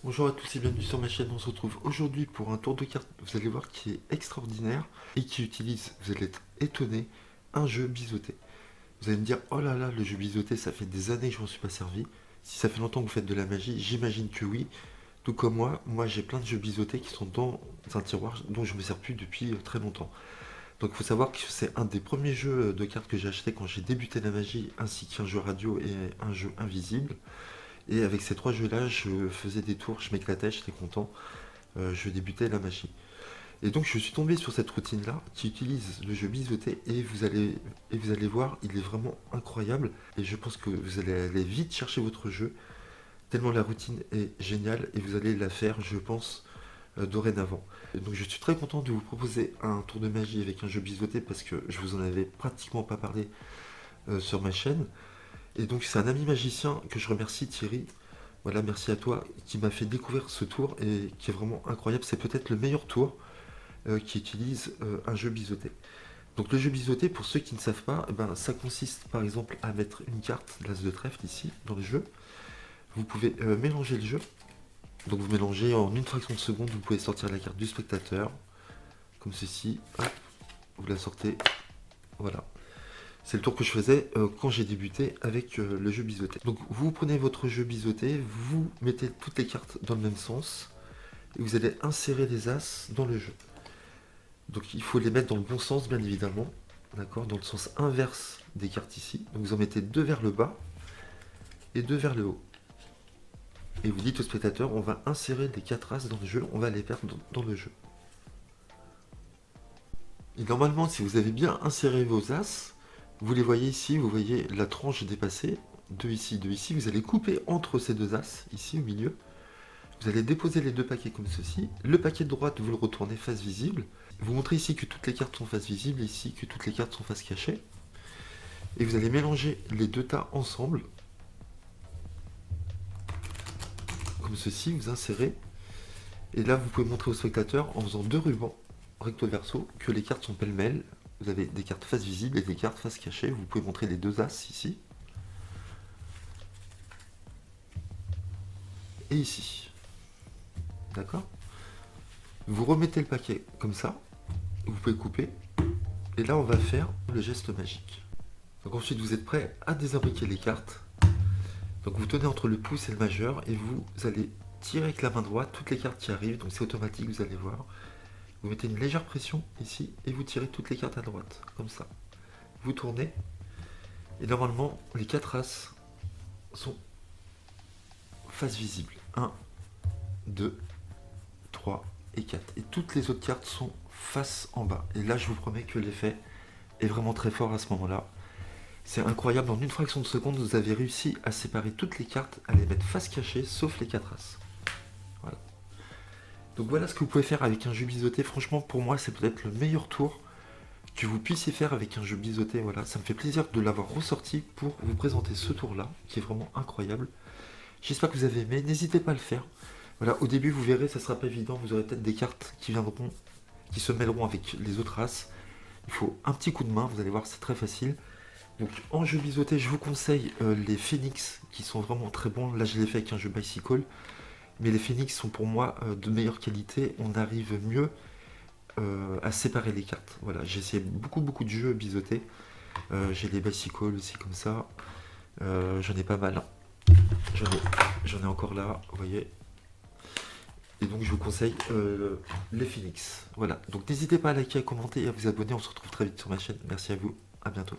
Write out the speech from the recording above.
Bonjour à tous et bienvenue sur ma chaîne. On se retrouve aujourd'hui pour un tour de cartes, vous allez voir, qui est extraordinaire et qui utilise, vous allez être étonné, un jeu biseauté. Vous allez me dire, oh là là, le jeu biseauté, ça fait des années que je m'en suis pas servi. Si ça fait longtemps que vous faites de la magie, j'imagine que oui. Tout comme moi j'ai plein de jeux biseautés qui sont dans un tiroir dont je me sers plus depuis très longtemps. Donc il faut savoir que c'est un des premiers jeux de cartes que j'ai acheté quand j'ai débuté la magie, ainsi qu'un jeu radio et un jeu invisible. Et avec ces trois jeux-là, je faisais des tours, je m'éclatais, j'étais content, je débutais la magie. Et donc je suis tombé sur cette routine-là qui utilise le jeu biseauté et vous allez voir, il est vraiment incroyable. Et je pense que vous allez aller vite chercher votre jeu, tellement la routine est géniale et vous allez la faire, je pense, dorénavant. Et donc je suis très content de vous proposer un tour de magie avec un jeu biseauté parce que je vous en avais pratiquement pas parlé sur ma chaîne. Et donc c'est un ami magicien que je remercie, Thierry. Voilà, merci à toi, qui m'a fait découvrir ce tour et qui est vraiment incroyable. C'est peut-être le meilleur tour qui utilise un jeu biseauté. Donc le jeu biseauté, pour ceux qui ne savent pas, eh ben, ça consiste par exemple à mettre une carte, l'as de trèfle ici, dans le jeu. Vous pouvez mélanger le jeu. Donc vous mélangez en une fraction de seconde, vous pouvez sortir la carte du spectateur, comme ceci. Hop, vous la sortez, voilà. C'est le tour que je faisais quand j'ai débuté avec le jeu biseauté. Donc vous prenez votre jeu biseauté, vous mettez toutes les cartes dans le même sens, et vous allez insérer les as dans le jeu. Donc il faut les mettre dans le bon sens, bien évidemment, d'accord, dans le sens inverse des cartes ici. Donc vous en mettez deux vers le bas et deux vers le haut. Et vous dites au spectateur, on va insérer les quatre as dans le jeu, on va les perdre dans le jeu. Et normalement, si vous avez bien inséré vos as, vous les voyez ici, vous voyez la tranche dépassée, deux ici, vous allez couper entre ces deux as, ici au milieu. Vous allez déposer les deux paquets comme ceci. Le paquet de droite, vous le retournez face visible. Vous montrez ici que toutes les cartes sont face visible, ici que toutes les cartes sont face cachée. Et vous allez mélanger les deux tas ensemble. Comme ceci, vous insérez. Et là, vous pouvez montrer au spectateur, en faisant deux rubans recto verso, que les cartes sont pêle-mêle. Vous avez des cartes face visible et des cartes face cachée. Vous pouvez montrer les deux as ici. Et ici. D'accord? Vous remettez le paquet comme ça. Vous pouvez couper. Et là, on va faire le geste magique. Donc ensuite, vous êtes prêt à désimbriquer les cartes. Donc vous tenez entre le pouce et le majeur et vous allez tirer avec la main droite toutes les cartes qui arrivent. Donc c'est automatique, vous allez voir. Vous mettez une légère pression ici et vous tirez toutes les cartes à droite, comme ça. Vous tournez et normalement, les quatre as sont face visible. 1, 2, 3 et 4. Et toutes les autres cartes sont face en bas. Et là, je vous promets que l'effet est vraiment très fort à ce moment-là. C'est incroyable, en une fraction de seconde, vous avez réussi à séparer toutes les cartes, à les mettre face cachée, sauf les quatre as. Voilà. Donc voilà ce que vous pouvez faire avec un jeu biseauté. Franchement, pour moi, c'est peut-être le meilleur tour que vous puissiez faire avec un jeu biseauté. Voilà, ça me fait plaisir de l'avoir ressorti pour vous présenter ce tour-là, qui est vraiment incroyable. J'espère que vous avez aimé, n'hésitez pas à le faire. Voilà, au début, vous verrez, ça sera pas évident, vous aurez peut-être des cartes qui viendront, qui se mêleront avec les autres as. Il faut un petit coup de main, vous allez voir, c'est très facile. Donc en jeu biseauté, je vous conseille les Phoenix qui sont vraiment très bons. Là, je l'ai fait avec un jeu Bicycle. Mais les Phoenix sont pour moi de meilleure qualité. On arrive mieux à séparer les cartes. Voilà, j'ai essayé beaucoup de jeux biseautés. J'ai les Bicycle aussi comme ça. J'en ai pas mal. Hein. J'en ai encore là, vous voyez. Et donc je vous conseille les Phoenix. Voilà, donc n'hésitez pas à liker, à commenter et à vous abonner. On se retrouve très vite sur ma chaîne. Merci à vous, à bientôt.